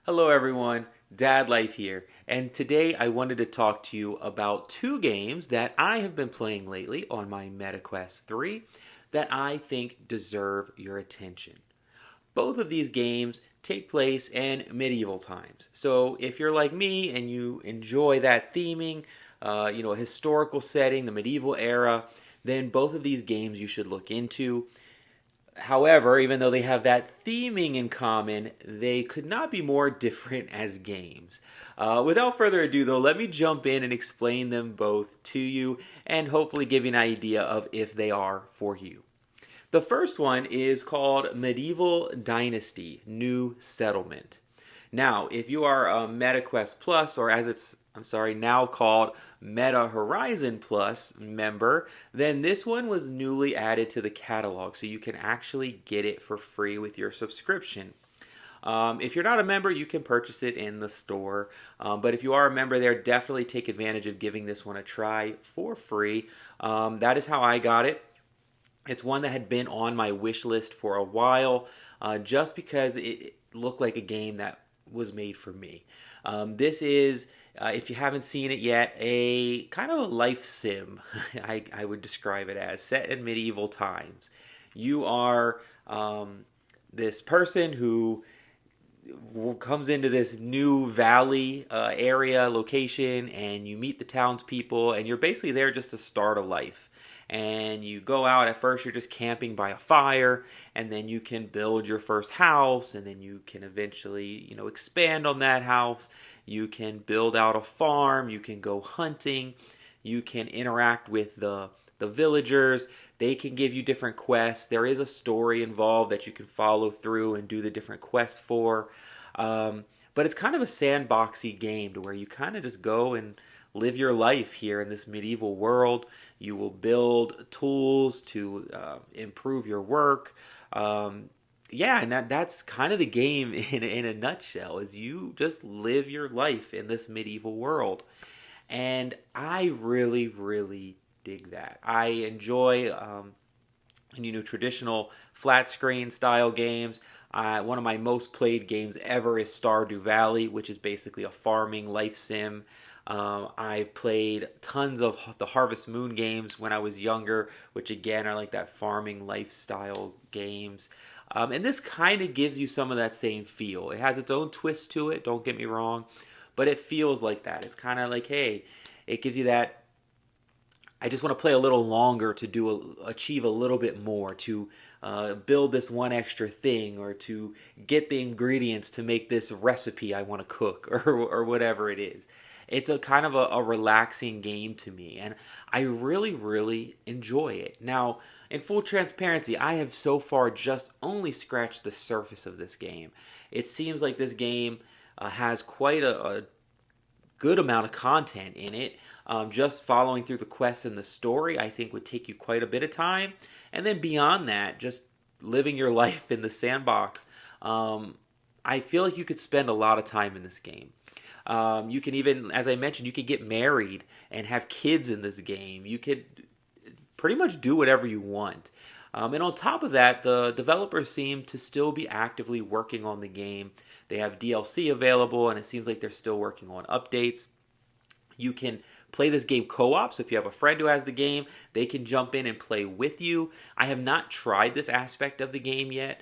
Hello everyone, Dad Life here, and today I wanted to talk to you about two games that I have been playing lately on my MetaQuest 3 that I think deserve your attention. Both of these games take place in medieval times, so if you're like me and you enjoy that theming, a historical setting, the medieval era, then both of these games you should look into. However, even though they have that theming in common, they could not be more different as games. Without further ado, though, let me jump in and explain them both to you and hopefully give you an idea of if they are for you. The first one is called Medieval Dynasty New Settlement. Now, if you are a MetaQuest Plus, or as it's now called Meta Horizon Plus member, then this one was newly added to the catalog, so you can actually get it for free with your subscription. If you're not a member, you can purchase it in the store. But if you are a member there, definitely take advantage of giving this one a try for free. That is how I got it. It's one that had been on my wish list for a while, just because it looked like a game that was made for me. This is, if you haven't seen it yet, a kind of a life sim, I would describe it as, set in medieval times. You are this person who comes into this new valley area location, and you meet the townspeople, and you're basically there just to start a life. And you go out, at first you're just camping by a fire, and then you can build your first house, and then you can eventually expand on that house. You can build out a farm, you can go hunting, you can interact with the villagers. They can give you different quests. There is a story involved that you can follow through and do the different quests for. But it's kind of a sandboxy game to where you kind of just go and live your life here in this medieval world. You will build tools to improve your work. And that's kind of the game in a nutshell, is you just live your life in this medieval world. And I really, really dig that. I enjoy traditional flat screen style games. One of my most played games ever is Stardew Valley, which is basically a farming life sim. I've played tons of the Harvest Moon games when I was younger, which again are like that farming lifestyle games. And this kind of gives you some of that same feel. It has its own twist to it, don't get me wrong, but it feels like that. It's kind of like, hey, it gives you that, I just want to play a little longer to achieve a little bit more, to build this one extra thing, or to get the ingredients to make this recipe I want to cook, or whatever it is. It's a kind of a relaxing game to me, and I really, really enjoy it. Now, in full transparency, I have so far just only scratched the surface of this game. It seems like this game has quite a good amount of content in it. Just following through the quests and the story, I think, would take you quite a bit of time. And then beyond that, just living your life in the sandbox, I feel like you could spend a lot of time in this game. You can even, as I mentioned, you could get married and have kids in this game. You could pretty much do whatever you want. And on top of that, the developers seem to still be actively working on the game. They have DLC available, and it seems like they're still working on updates. You can play this game co-op, so if you have a friend who has the game, they can jump in and play with you. I have not tried this aspect of the game yet,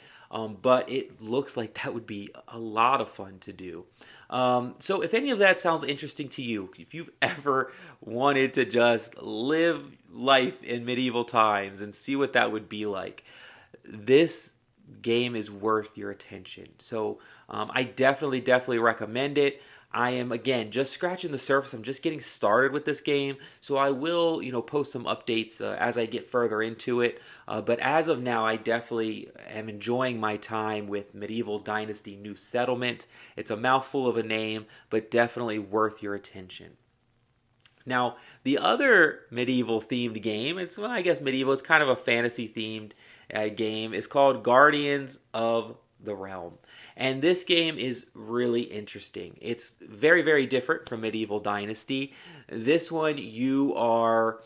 but it looks like that would be a lot of fun to do. So if any of that sounds interesting to you, if you've ever wanted to just live life in medieval times and see what that would be like, this game is worth your attention. So I definitely recommend it. I am, again, just scratching the surface. I'm just getting started with this game, so I will, post some updates as I get further into it. But as of now, I definitely am enjoying my time with Medieval Dynasty New Settlement. It's a mouthful of a name, but definitely worth your attention. Now, the other medieval-themed game, it's medieval, it's kind of a fantasy-themed game, is called Guardians of the Realm. And this game is really interesting. It's very, very different from Medieval Dynasty. This one, you are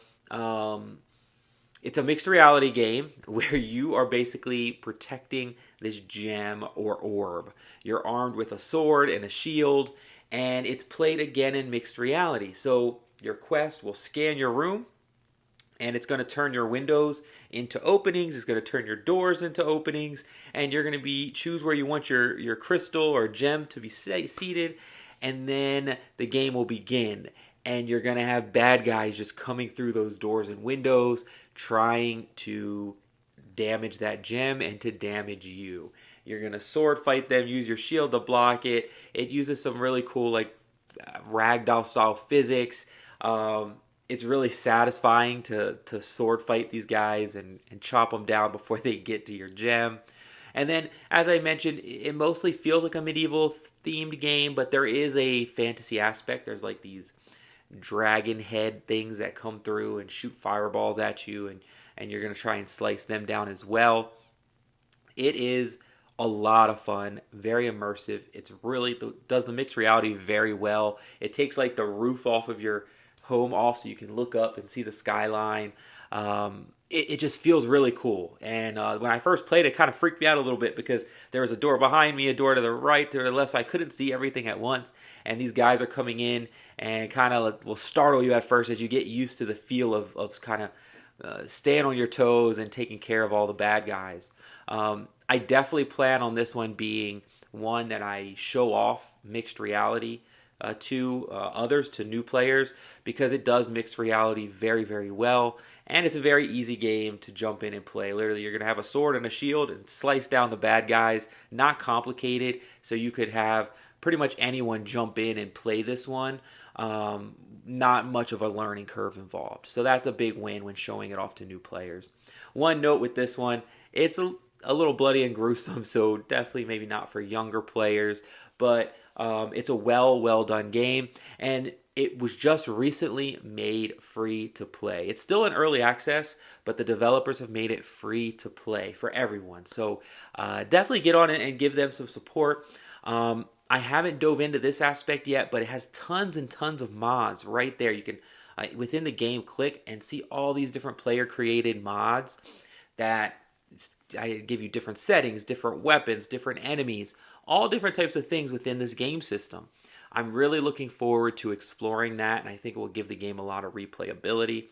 it's a mixed reality game where you are basically protecting this gem or orb. You're armed with a sword and a shield, and it's played again in mixed reality. So your quest will scan your room, and it's going to turn your windows into openings. It's going to turn your doors into openings, and you're going to choose where you want your crystal or gem to be seated, and then the game will begin. And you're going to have bad guys just coming through those doors and windows, trying to damage that gem and to damage you. You're going to sword fight them, use your shield to block it. It uses some really cool ragdoll style physics. It's really satisfying to sword fight these guys and chop them down before they get to your gem. And then, as I mentioned, it mostly feels like a medieval themed game, but there is a fantasy aspect. There's like these dragon head things that come through and shoot fireballs at you, and you're going to try and slice them down as well. It is a lot of fun, very immersive. It's really does the mixed reality very well. It takes like the roof off of your home off so you can look up and see the skyline. It just feels really cool. And when I first played it kind of freaked me out a little bit because there was a door behind me, a door to the right, to the left, so I couldn't see everything at once. And these guys are coming in and kind of will startle you at first as you get used to the feel of kind of staying on your toes and taking care of all the bad guys. I definitely plan on this one being one that I show off mixed reality to others, to new players, because it does mixed reality very, very well, and it's a very easy game to jump in and play. Literally, you're going to have a sword and a shield and slice down the bad guys. Not complicated, so you could have pretty much anyone jump in and play this one. Not much of a learning curve involved, so that's a big win when showing it off to new players. One note with this one, it's a little bloody and gruesome, so definitely maybe not for younger players, but it's a well done game, and it was just recently made free to play. It's still in early access, but the developers have made it free to play for everyone. So definitely get on it and give them some support. I haven't dove into this aspect yet, but it has tons and tons of mods right there. You can, within the game, click and see all these different player-created mods that I give you different settings, different weapons, different enemies, all different types of things within this game system. I'm really looking forward to exploring that, and I think it will give the game a lot of replayability.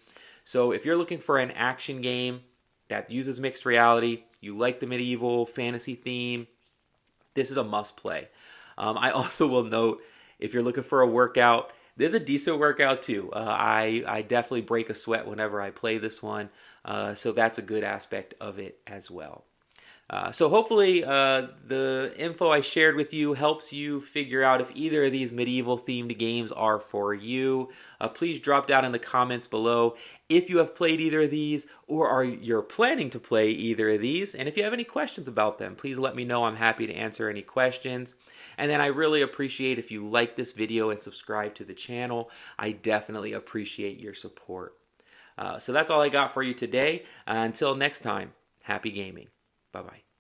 So if you're looking for an action game that uses mixed reality, you like the medieval fantasy theme, this is a must-play. I also will note, if you're looking for a workout, this is a decent workout too. I definitely break a sweat whenever I play this one, so that's a good aspect of it as well. So hopefully the info I shared with you helps you figure out if either of these medieval themed games are for you. Please drop down in the comments below if you have played either of these, or you're planning to play either of these. And if you have any questions about them, please let me know. I'm happy to answer any questions. And then I really appreciate if you like this video and subscribe to the channel. I definitely appreciate your support. So that's all I got for you today. Until next time, happy gaming. Bye-bye.